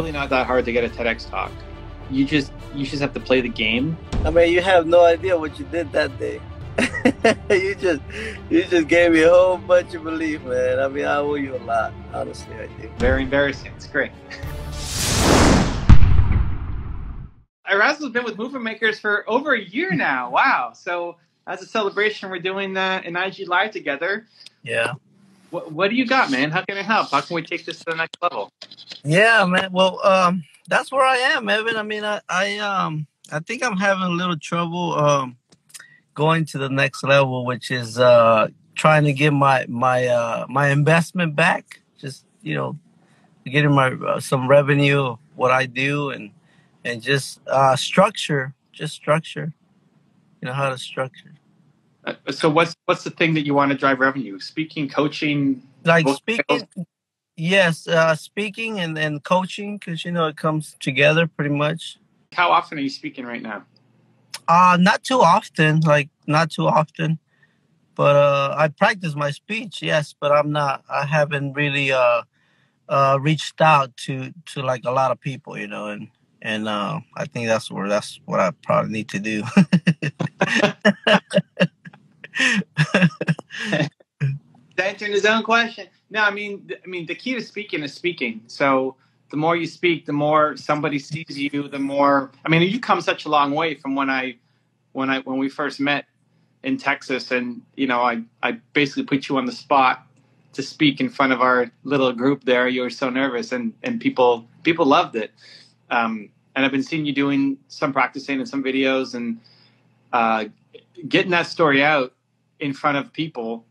really not that hard to get a TEDx talk. You just have to play the game. I mean, you have no idea what you did that day. you just gave me a whole bunch of belief, man. I mean, I owe you a lot. Honestly, I do. Very embarrassing. It's great. Erasmo's been with Movement Makers for over a year now. Wow. So as a celebration, we're doing an IG Live together. Yeah. What do you got, man? How can I help? How can we take this to the next level? Yeah, man. Well, that's where I am, Evan. I mean, I think I'm having a little trouble going to the next level, which is trying to get my investment back. Just getting my some revenue of what I do and just structure. You know how to structure. So what's the thing that you want to drive revenue? Speaking, coaching, like speaking. Yes, speaking and coaching, because it comes together pretty much. How often are you speaking right now? Not too often, but I practice my speech, yes, but I haven't really reached out to like a lot of people, and I think that's what I probably need to do. Answering his own question. No, I mean, the key to speaking is speaking. So the more you speak, the more somebody sees you. The more, I mean, you've come such a long way from when we first met in Texas, and I basically put you on the spot to speak in front of our little group there. You were so nervous, and people loved it. And I've been seeing you doing some practicing and some videos, and getting that story out in front of people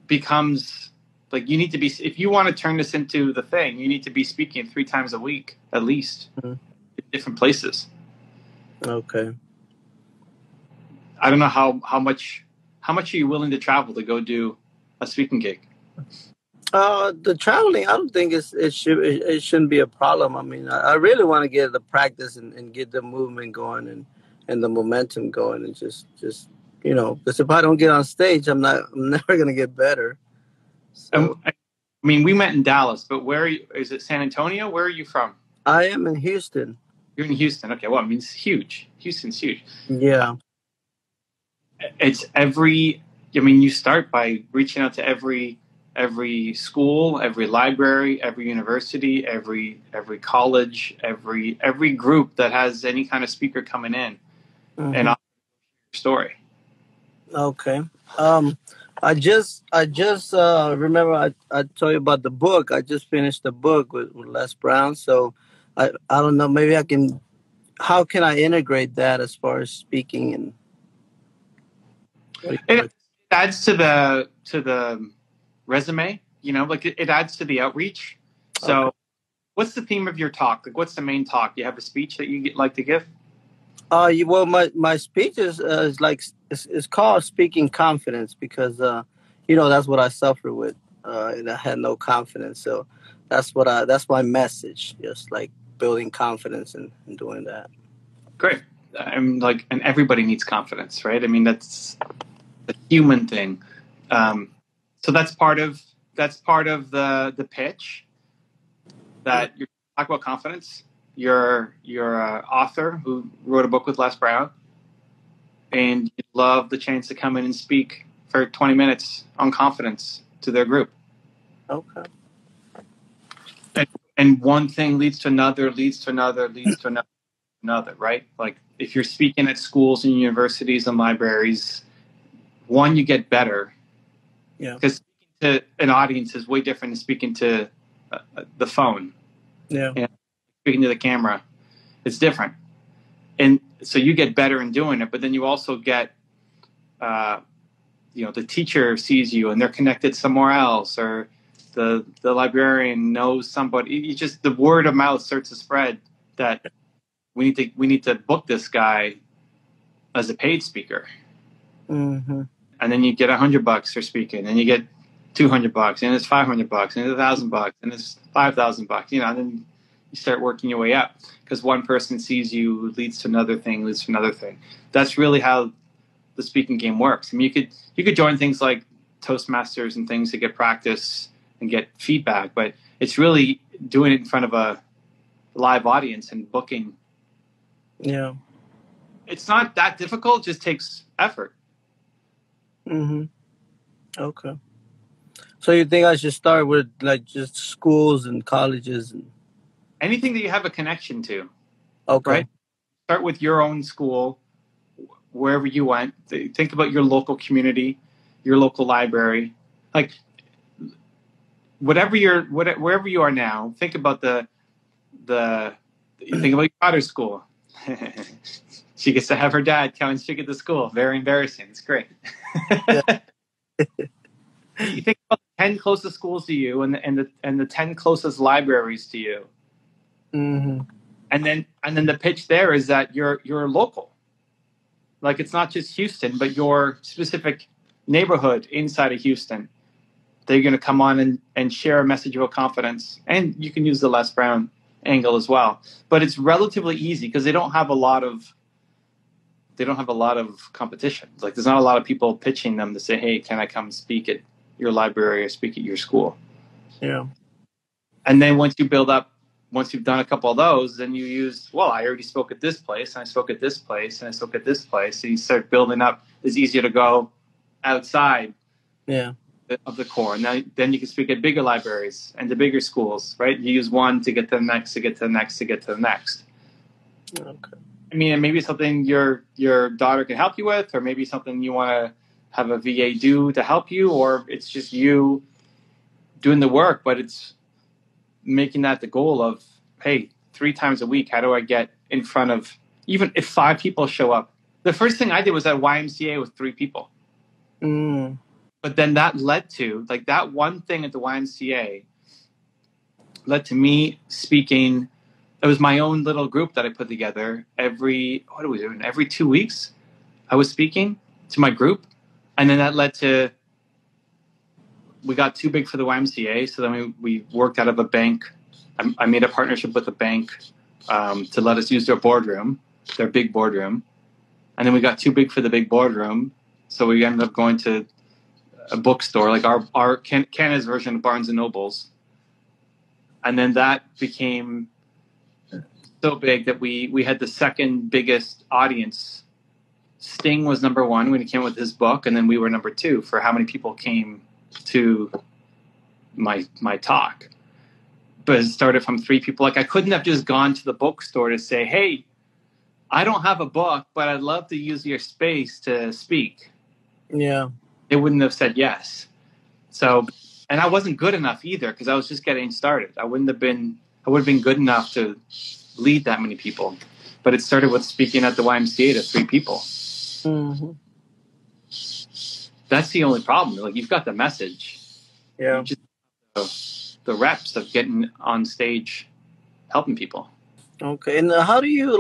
becomes like, you need to be, if you want to turn this into the thing, you need to be speaking 3 times a week at least, in different places. Okay. I don't know how much are you willing to travel to go do a speaking gig? The traveling, I don't think it shouldn't be a problem. I mean, I really want to get the practice and get the movement going and the momentum going, and just because if I don't get on stage, I'm never gonna get better. So, I mean, we met in Dallas, but where are you? Is it San Antonio? Where are you from? I am in Houston. You're in Houston. Okay, well, I mean, it's huge. Houston's huge. Yeah. You start by reaching out to every school, every library, every university, every college, every group that has any kind of speaker coming in, and offer your story. Okay. I just remember I told you about the book. I just finished the book with Les Brown. So I don't know. Maybe how can I integrate that as far as speaking and? It adds to the resume. It adds to the outreach. So, okay. What's the theme of your talk? Like, what's the main talk? You have a speech that you like to give? Well, my speech is it's called Speaking Confidence, because that's what I suffer with. And I had no confidence, so that's my message. Just like building confidence and doing that. Great. And everybody needs confidence, right? I mean, that's a human thing. So that's part of the pitch, that you talk about confidence. You're an author who wrote a book with Les Brown, and you'd love the chance to come in and speak for 20 minutes on confidence to their group. Okay. And one thing leads to another, right? Like, if you're speaking at schools and universities and libraries, one, you get better. Yeah. Because speaking to an audience is way different than speaking to the phone. Yeah. Speaking to the camera, it's different. And so you get better in doing it, but then you also get, the teacher sees you and they're connected somewhere else, or the librarian knows somebody. The word of mouth starts to spread that we need to book this guy as a paid speaker. Mm-hmm. And then you get $100 for speaking, and you get $200, and it's $500, and it's $1,000, and it's $5,000. And then you start working your way up, because one person sees you, leads to another thing. That's really how the speaking game works. I mean, you could join things like Toastmasters and things to get practice and get feedback, but it's really doing it in front of live audience and booking. Yeah. It's not that difficult. It just takes effort. Mm-hmm. Okay. So you think I should start with like just schools and colleges and Anything that you have a connection to, okay. right? Start with your own school, wherever you went. Think about your local community, your local library. Like wherever you are now, think about you think about your daughter's school. She gets to have her dad come and take it to school. Very embarrassing. It's great. Yeah. You think about the 10 closest schools to you and the 10 closest libraries to you. Mm-hmm. And then the pitch there is that you're local. Like it's not just Houston, but your specific neighborhood inside of Houston. They're going to come on and share a message of confidence. And you can use the Les Brown angle as well. But it's relatively easy because they don't have a lot of competition. Like there's not a lot of people pitching them to say, hey, can I come speak at your library or speak at your school? Yeah. And then once you've done a couple of those, then you use, well, I already spoke at this place, and I spoke at this place, and I spoke at this place. So you start building up. It's easier to go outside of the core. And then you can speak at bigger libraries and the bigger schools, right? You use one to get to the next, to get to the next, to get to the next. Okay. I mean, and maybe something your daughter can help you with, or maybe something you want to have a VA do to help you, or it's just you doing the work, but it's making that the goal of, hey, 3 times a week, how do I get in front of, even if 5 people show up? The first thing I did was at YMCA with 3 people. Mm. But then that led to, like that one thing at the YMCA led to me speaking. It was my own little group that I put together every 2 weeks I was speaking to my group. And then that led to, we got too big for the YMCA. So then we worked out of a bank. I made a partnership with a bank to let us use their boardroom, their big boardroom. And then we got too big for the big boardroom. So we ended up going to a bookstore, like our Canada's version of Barnes and Nobles. And then that became so big that we had the second biggest audience. Sting was number 1 when he came with his book, and then we were number 2 for how many people came to my talk. But it started from 3 people. Like I couldn't have just gone to the bookstore to say, hey, I don't have a book, but I'd love to use your space to speak. Yeah. They wouldn't have said yes. So, and I wasn't good enough either because I was just getting started. I would have been good enough to lead that many people. But it started with speaking at the YMCA to 3 people. Mm-hmm. That's the only problem. Like you've got the message. Yeah. You just the reps of getting on stage, helping people. Okay. And how do you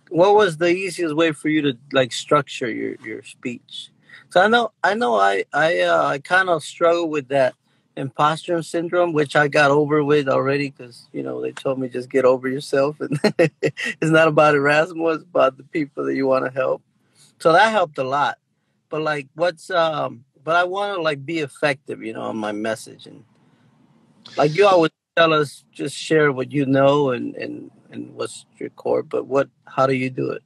what was the easiest way for you to like structure your speech? So I know I kind of struggle with that imposter syndrome, which I got over with already because, they told me just get over yourself. And it's not about Erasmus, it's about the people that you want to help. So that helped a lot. But but I want to be effective, on my message. And like you always tell us, just share what you know and what's your core. But how do you do it?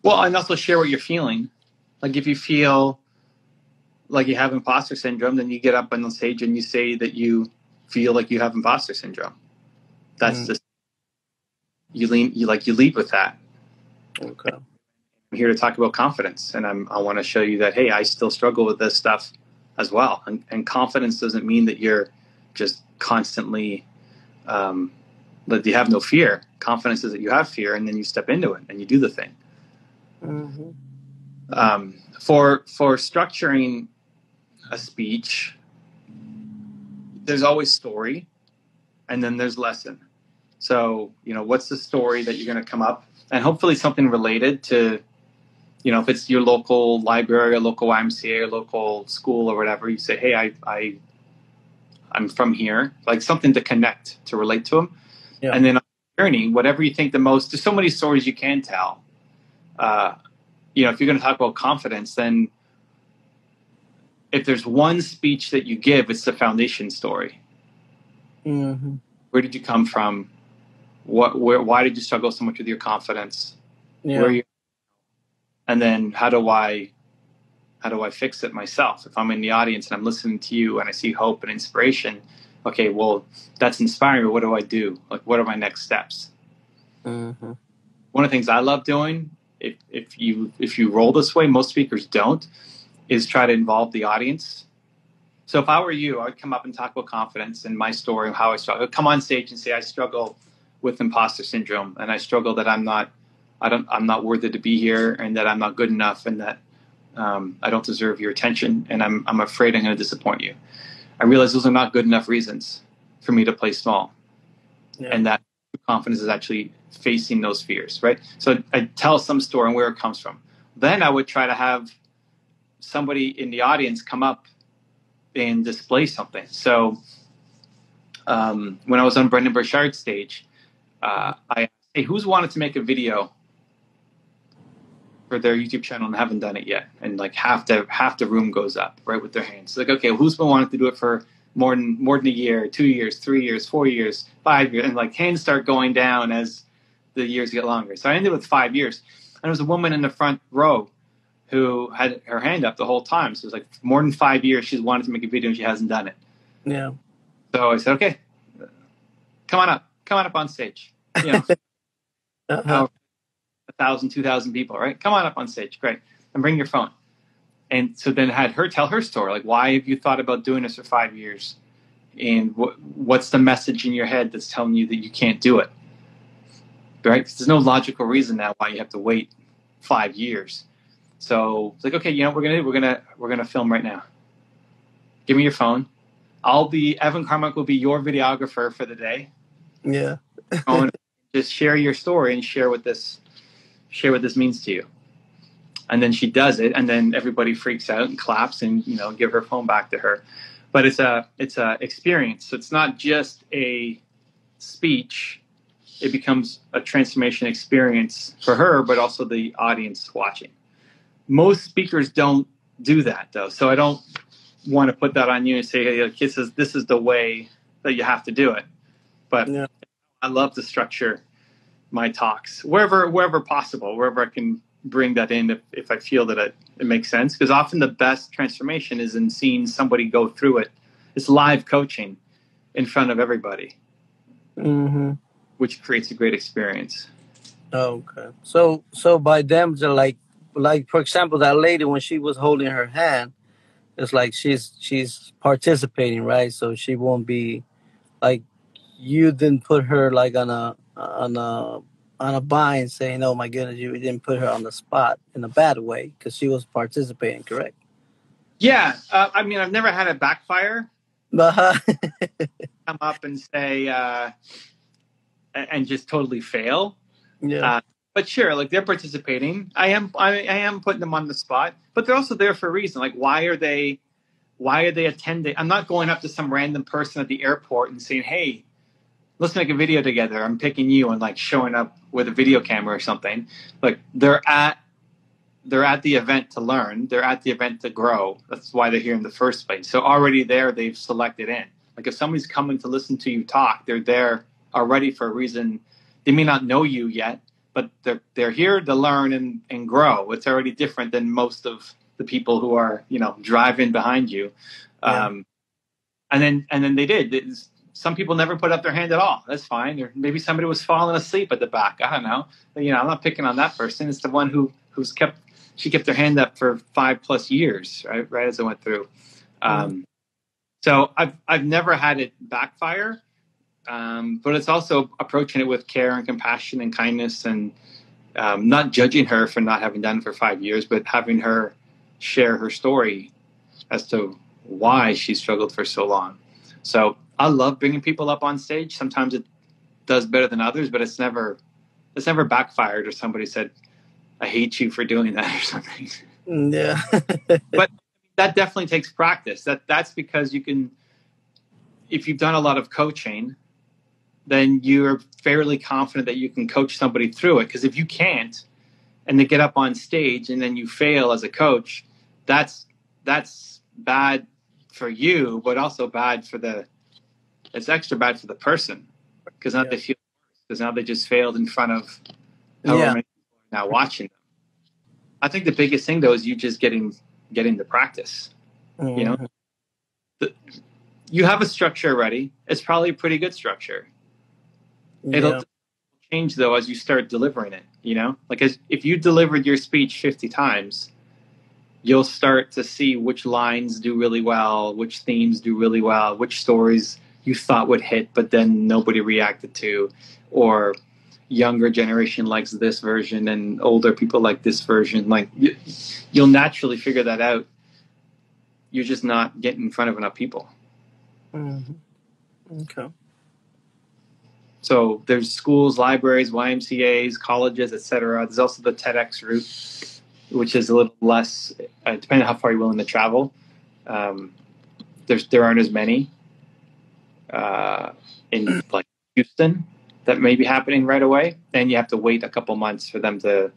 Well, and also share what you're feeling. Like if you feel like you have imposter syndrome, then you get up on the stage and you say that you feel like you have imposter syndrome. That's just you lead with that. Okay. I'm here to talk about confidence, and I want to show you that, hey, I still struggle with this stuff as well. And confidence doesn't mean that you're just constantly that you have no fear. Confidence is that you have fear, and then you step into it and you do the thing. Mm-hmm. For structuring a speech, there's always story, and then there's lesson. So, what's the story that you're going to come up, and hopefully something related to, if it's your local library or local YMCA or local school or whatever, you say, hey, I'm from here, like something to connect, to relate to them. Yeah. And then on the journey, whatever you think there's so many stories you can tell. If you're going to talk about confidence, then if there's one speech that you give, it's the foundation story. Mm-hmm. Where did you come from? why did you struggle so much with your confidence? Yeah. And then how do I fix it myself? If I'm in the audience and I'm listening to you and I see hope and inspiration, okay, well, that's inspiring, but what do I do? Like, what are my next steps? Mm-hmm. One of the things I love doing, if you roll this way, most speakers don't, is try to involve the audience. So if I were you, I would come up and talk about confidence and my story and how I struggle. I'd come on stage and say, I struggle with imposter syndrome, and I struggle that I'm not worthy to be here, and that I'm not good enough, and that I don't deserve your attention, and I'm afraid I'm going to disappoint you. I realize those are not good enough reasons for me to play small, and that confidence is actually facing those fears, right? So I tell some story and where it comes from. Then I would try to have somebody in the audience come up and display something. So when I was on Brendan Burchard's stage, I asked, hey, who's wanted to make a video for their YouTube channel and haven't done it yet? And like half the room goes up, right, with their hands. So like, okay, who's been wanting to do it for more than a year, 2 years, 3 years, 4 years, 5 years? And like hands start going down as the years get longer. So I ended with 5 years. And there was a woman in the front row who had her hand up the whole time. So it was like more than 5 years she's wanted to make a video and she hasn't done it. Yeah. So I said, okay, come on up on stage. You know, 1,000, 2,000 people, right? Come on up on stage. Great. And bring your phone. And so then I had her tell her story. Like, why have you thought about doing this for 5 years? And what's the message in your head that's telling you that you can't do it? Right? Because there's no logical reason now why you have to wait 5 years. So it's like, okay, you know what we're gonna do? We're gonna film right now. Give me your phone. Evan Carmichael will be your videographer for the day. Yeah. Just share your story and share what this means to you. And then she does it, and then everybody freaks out and claps and give her phone back to her. But it's a experience. So it's not just a speech. It becomes a transformation experience for her, but also the audience watching. Most speakers don't do that, though. So I don't want to put that on you and say, hey, this is the way that you have to do it. But yeah. I love to structure my talks wherever possible, wherever I can bring that in if I feel that it makes sense. Because often the best transformation is in seeing somebody go through it. It's live coaching in front of everybody, which creates a great experience. Okay. So by them, like for example, that lady, when she was holding her hand, it's like she's participating, right? So she won't be like, you didn't put her like on a bind saying, oh my goodness, you didn't put her on the spot in a bad way, because she was participating, correct? Yeah. I mean, I've never had it backfire. Come up and say, and just totally fail. Yeah. But sure, like, they're participating. I am putting them on the spot, but they're also there for a reason. Like, why are they attending? I'm not going up to some random person at the airport and saying, hey, let's make a video together. I'm picking you, and like showing up with a video camera or something. Like, they're at the event to learn. They're at the event to grow. That's why they're here in the first place. So already there, they've selected in. Like, if somebody's coming to listen to you talk, they're there already for a reason. They may not know you yet, but they're here to learn and grow. It's already different than most of the people who are driving behind you. Yeah. And then they did. Some people never put up their hand at all. That's fine. Or maybe somebody was falling asleep at the back. I don't know. But, I'm not picking on that person. It's the one who's kept their hand up for 5+ years, right as I went through. So I've never had it backfire. But it's also approaching it with care and compassion and kindness, and not judging her for not having done it for 5 years, but having her share her story as to why she struggled for so long. So I love bringing people up on stage. Sometimes it does better than others, but it's never backfired or somebody said, I hate you for doing that or something. Yeah. But that definitely takes practice. That's because if you've done a lot of coaching, then you're fairly confident that you can coach somebody through it. Because if you can't, and they get up on stage and then you fail as a coach, that's bad for you, but also it's extra bad for the person, because now they feel. because now they just failed in front of however many people are now watching them. I think the biggest thing though is you just getting the practice. Mm-hmm. You know, you have a structure already. It's probably a pretty good structure. Yeah. It'll change though as you start delivering it. You know, like if you delivered your speech 50 times, you'll start to see which lines do really well, which themes do really well, which stories you thought would hit, but then nobody reacted to, or younger generation likes this version and older people like this version. Like you'll naturally figure that out. You're just not getting in front of enough people. Mm-hmm. Okay. So there's schools, libraries, YMCAs, colleges, etc. There's also the TEDx route, which is a little less, depending on how far you're willing to travel. There aren't as many in like Houston that may be happening right away. And you have to wait a couple months for them to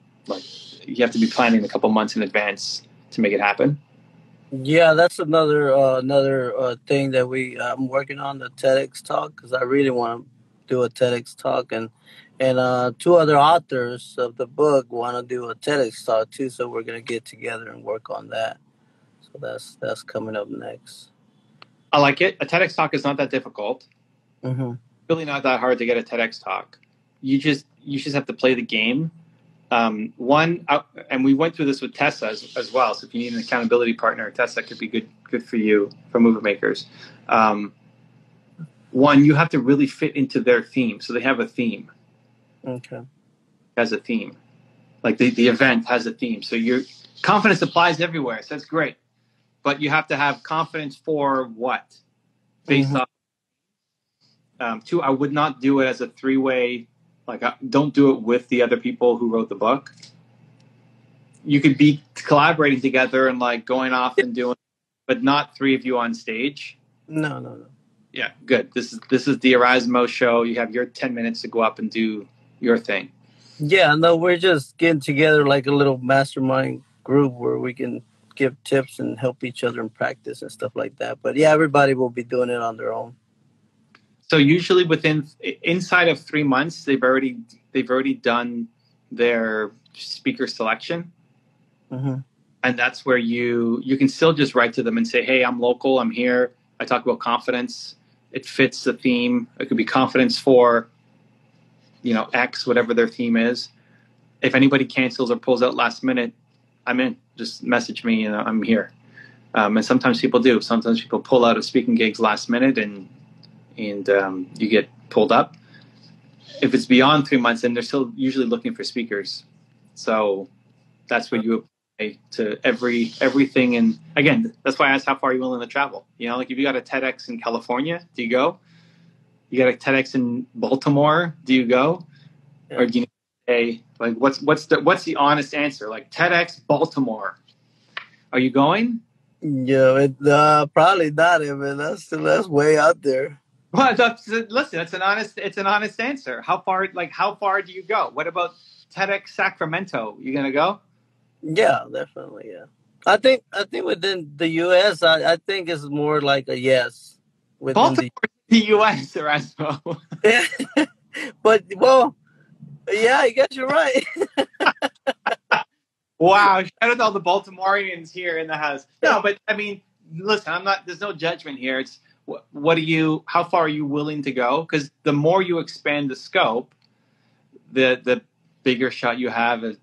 you have to be planning a couple months in advance to make it happen. Yeah, that's another thing that I'm working on, the TEDx talk, because I really want to do a TEDx talk, and two other authors of the book want to do a TEDx talk too. So we're gonna get together and work on that. So that's coming up next. I like it. A TEDx talk is not that difficult. Mm-hmm. Really not that hard to get a TEDx talk. You just have to play the game. And we went through this with Tessa as well. So if you need an accountability partner, Tessa could be good for you for movement makers. One, you have to really fit into their theme. So they have a theme. Okay. Has a theme. Like the event has a theme. So your confidence applies everywhere. So that's great. But you have to have confidence for what? Based off. Two, I would not do it as a three-way. Like, don't do it with the other people who wrote the book. You could be collaborating together and like going off and doing, but not three of you on stage. No. Yeah, good. This is the Erasmo show. You have your 10 minutes to go up and do your thing. Yeah, no, we're just getting together like a little mastermind group where we can give tips and help each other in practice and stuff like that. But yeah, everybody will be doing it on their own. So usually inside of 3 months, they've already done their speaker selection. Mm-hmm. And that's where you can still just write to them and say, hey, I'm local, I'm here. I talk about confidence. It fits the theme. It could be confidence for, X, whatever their theme is. If anybody cancels or pulls out last minute, I'm in. Just message me and I'm here. And sometimes people do. Sometimes people pull out of speaking gigs last minute and you get pulled up. If it's beyond 3 months, then they're still usually looking for speakers. So that's what you apply to everything. And again, that's why I asked how far are you willing to travel. Like if you got a TEDx in California, do you go? You got a TEDx in Baltimore, do you go? Yeah. Or do you say, like, what's the honest answer? Like TEDx Baltimore, are you going? Yeah, probably not. I mean, that's way out there. Well, listen, it's an honest answer. How far do you go? What about TEDx Sacramento? You gonna go? Yeah, definitely. Yeah, I think within the U.S., I think it's more like a yes. Baltimore, the U.S. Erasmo. Yeah, but yeah, I guess you're right. Wow! Shout out to all the Baltimoreans here in the house. No, but I mean, listen, there's no judgment here. It's how far are you willing to go? Because the more you expand the scope, the bigger shot you have at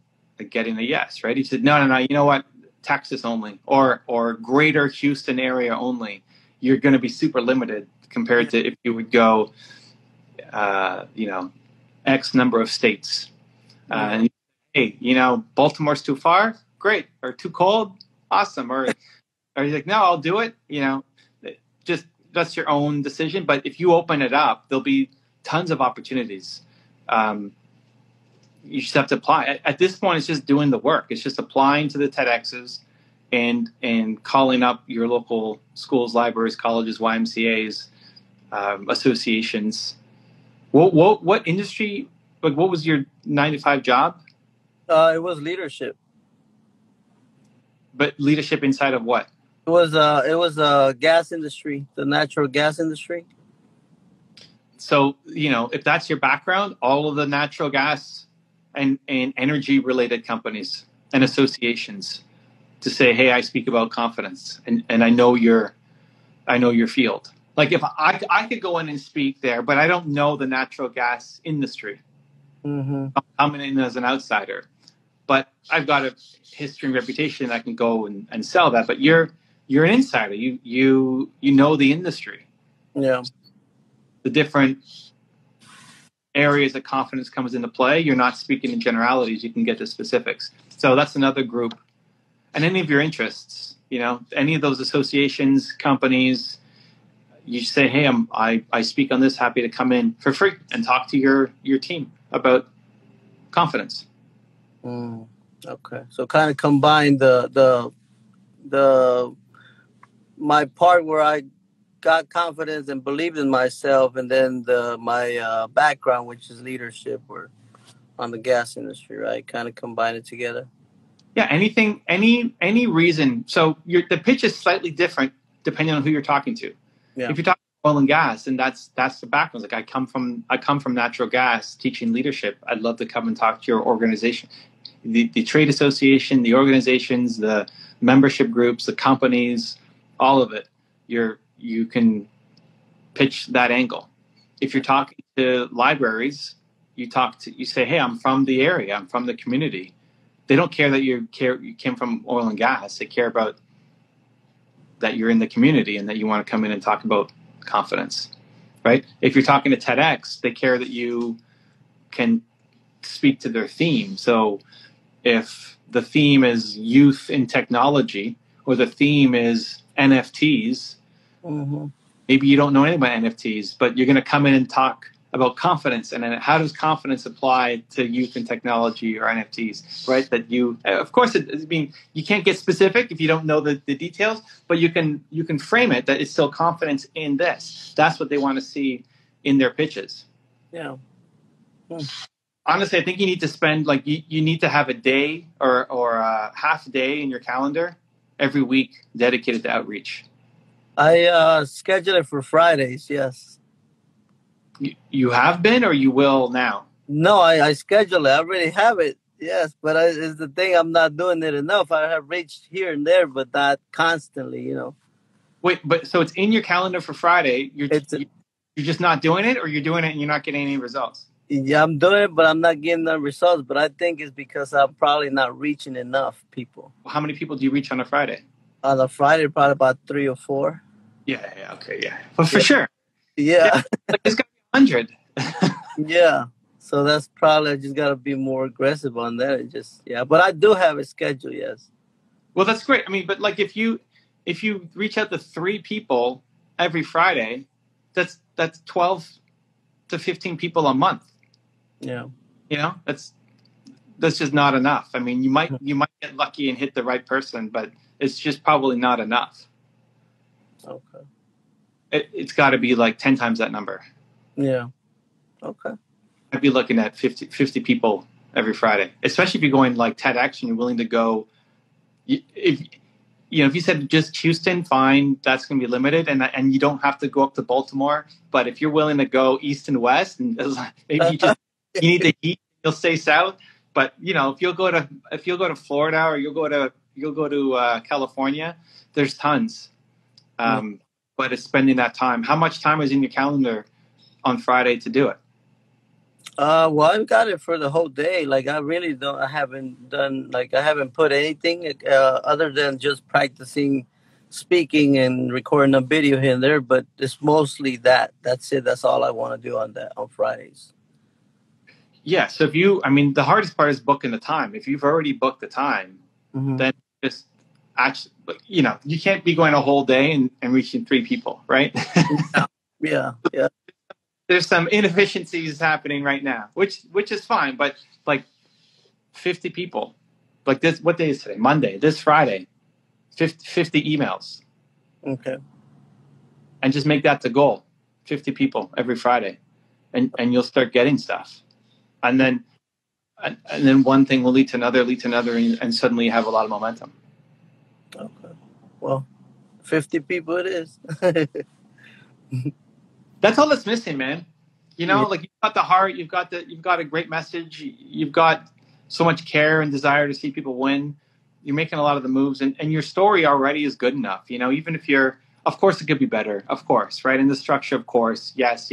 getting a yes, right? He said, no, you know what? Texas only or greater Houston area only. You're going to be super limited compared to if you would go, X number of states. And hey, Baltimore's too far? Great. Or too cold? Awesome. Or you're like, no, I'll do it. Just that's your own decision. But if you open it up, there'll be tons of opportunities. You just have to apply. At this point, it's just doing the work. It's just applying to the TEDx's and calling up your local schools, libraries, colleges, YMCAs, associations. What industry? Like, what was your 9-to-5 job? It was leadership. But leadership inside of what? It was gas industry, the natural gas industry. So, if that's your background, all of the natural gas and energy related companies and associations to say, hey, I speak about confidence and I know your field. Like if I could go in and speak there, but I don't know the natural gas industry. Mm-hmm. I'm coming in as an outsider, but I've got a history and reputation. I can go and sell that. But you're an insider. You know the industry. Yeah. The different areas that confidence comes into play. You're not speaking in generalities. You can get to specifics. So that's another group. And any of your interests, any of those associations, companies, you say, hey, I speak on this, happy to come in for free and talk to your team about confidence. Okay. So kind of combine the my part where I got confidence and believed in myself, and then my background, which is leadership or on the gas industry, right? Kind of combine it together. Yeah, anything, any reason. So the pitch is slightly different depending on who you're talking to. Yeah. If you're talking oil and gas, and that's the background. Like I come from natural gas, teaching leadership. I'd love to come and talk to your organization, the trade association, the organizations, the membership groups, the companies, all of it. You can pitch that angle. If you're talking to libraries, you say, hey, I'm from the area, I'm from the community. They don't care that you came from oil and gas. They care about that you're in the community and that you want to come in and talk about confidence, right? If you're talking to TEDx, they care that you can speak to their theme. So if the theme is youth in technology or the theme is NFTs, mm-hmm. maybe you don't know anything about NFTs, but you're going to come in and talk about confidence, and then how does confidence apply to youth and technology or NFTs, right? That of course, you can't get specific if you don't know the details, but you can frame it that it's still confidence in this. That's what they want to see in their pitches. Yeah. Honestly, I think you need to spend you need to have a day or a half a day in your calendar every week dedicated to outreach. I schedule it for Fridays. Yes. You have been, or you will now? No, I schedule it. I already have it. Yes, but it's the thing. I'm not doing it enough. I have reached here and there, but not constantly. Wait, but so it's in your calendar for Friday. You're just not doing it, or you're doing it and you're not getting any results? Yeah, I'm doing it, but I'm not getting the results. But I think it's because I'm probably not reaching enough people. How many people do you reach on a Friday? On a Friday, probably about 3 or 4. Yeah, okay, yeah. Well, for sure. Yeah. It's got to be 100. Yeah. So that's probably, I just got to be more aggressive on that. But I do have a schedule, yes. Well, that's great. I mean, but if you reach out to 3 people every Friday, that's 12 to 15 people a month. Yeah. That's just not enough. I mean, you might get lucky and hit the right person, but it's just probably not enough. Okay. It's got to be 10 times that number. Yeah. Okay. I'd be looking at 50 people every Friday, especially if you're going TEDx and you're willing to go. If you said just Houston, fine, that's going to be limited, and you don't have to go up to Baltimore. But if you're willing to go east and west, and maybe you need the heat, you'll stay south. But if you'll go to Florida or you'll go to California, there's tons. But it's spending that time. How much time is in your calendar on Friday to do it? Well, I've got it for the whole day. I really don't. I haven't done. I haven't put anything other than just practicing speaking and recording a video here and there. But it's mostly that. That's it. That's all I want to do on Fridays. Yeah. So the hardest part is booking the time. If you've already booked the time, mm-hmm. then just actually, you can't be going a whole day and reaching 3 people, right? Yeah. There's some inefficiencies happening right now, which is fine, but 50 people, this, what day is today? Monday, this Friday, 50 emails. Okay. And just make that the goal, 50 people every Friday, and you'll start getting stuff. And then one thing will lead to another, and suddenly you have a lot of momentum. Okay. Well, 50 people it is. That's all that's missing, man. You know, like you've got the heart, you've got a great message, you've got so much care and desire to see people win. You're making a lot of the moves, and your story already is good enough. You know, even if of course it could be better, of course, right? In the structure, of course, yes,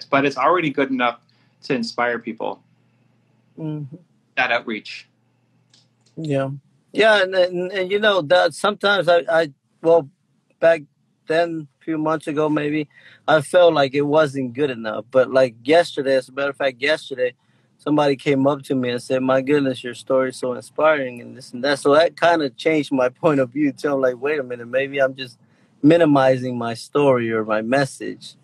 but it's already good enough to inspire people. Mm-hmm. That outreach. Yeah, yeah, and you know that sometimes well, back then, a few months ago, maybe I felt like it wasn't good enough. But like yesterday, as a matter of fact, yesterday, somebody came up to me and said, "My goodness, your story is so inspiring," and this and that. So that kind of changed my point of view. So I'm like, wait a minute, maybe I'm just minimizing my story or my message,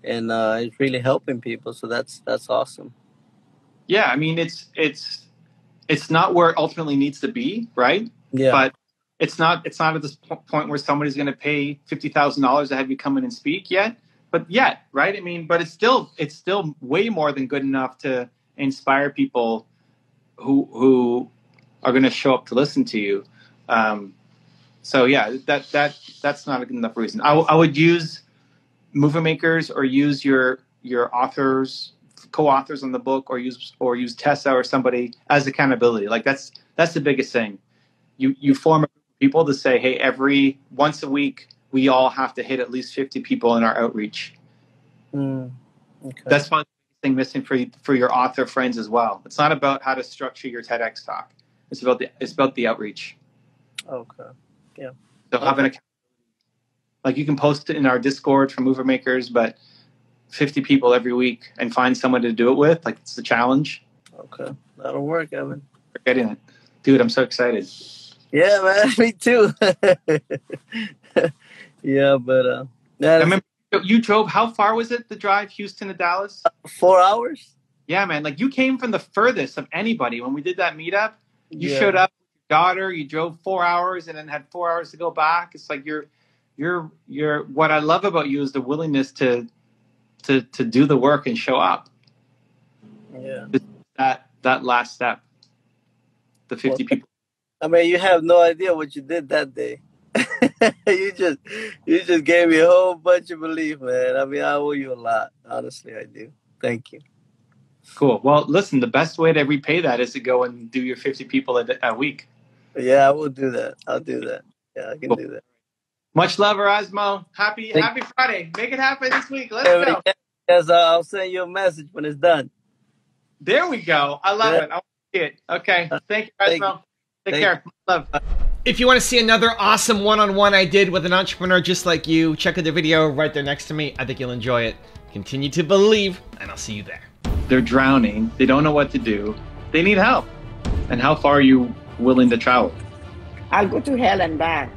and it's really helping people. So that's awesome. Yeah, I mean, it's not where it ultimately needs to be, right? Yeah. But it's not at this point where somebody's going to pay $50,000 to have you come in and speak yet. But yet, right? I mean, but it's still way more than good enough to inspire people who are going to show up to listen to you. So yeah, that's not a good enough reason. I would use movie makers or use your authors, co-authors on the book, or use Tessa or somebody as accountability. Like that's the biggest thing. You form a group of people to say, hey, once a week we all have to hit at least 50 people in our outreach. Okay. That's probably the thing missing for your author friends as well. It's not about how to structure your TEDx talk. It's about the outreach. Okay. Yeah. So have an account. Like you can post it in our Discord for mover makers, but 50 people every week and find someone to do it with. Like it's the challenge. Okay. That'll work, Evan. Forgetting it. Dude, I'm so excited. Yeah, man. Me too. Yeah, but I remember you drove, how far was it, the drive, Houston to Dallas? 4 hours. Yeah, man. Like you came from the furthest of anybody. When we did that meetup, you showed up with your daughter, you drove 4 hours and then had 4 hours to go back. It's like you're what I love about you is the willingness to do the work and show up. Yeah. That last step. The 50 people. I mean, you have no idea what you did that day. you just gave me a whole bunch of belief, man. I mean, I owe you a lot. Honestly, I do. Thank you. Cool. Well, listen, the best way to repay that is to go and do your 50 people a week. Yeah, I will do that. I'll do that. Yeah, I can do that. Much love, Erasmo. Happy Friday. Make it happen this week. Let's go. Yes, I'll send you a message when it's done. There we go. I love it. I want to see it. Okay. Thank you, Erasmo. Take care. Love. If you want to see another awesome one-on-one I did with an entrepreneur just like you, check out the video right there next to me. I think you'll enjoy it. Continue to believe, and I'll see you there. They're drowning. They don't know what to do. They need help. And how far are you willing to travel? I'll go to hell and back.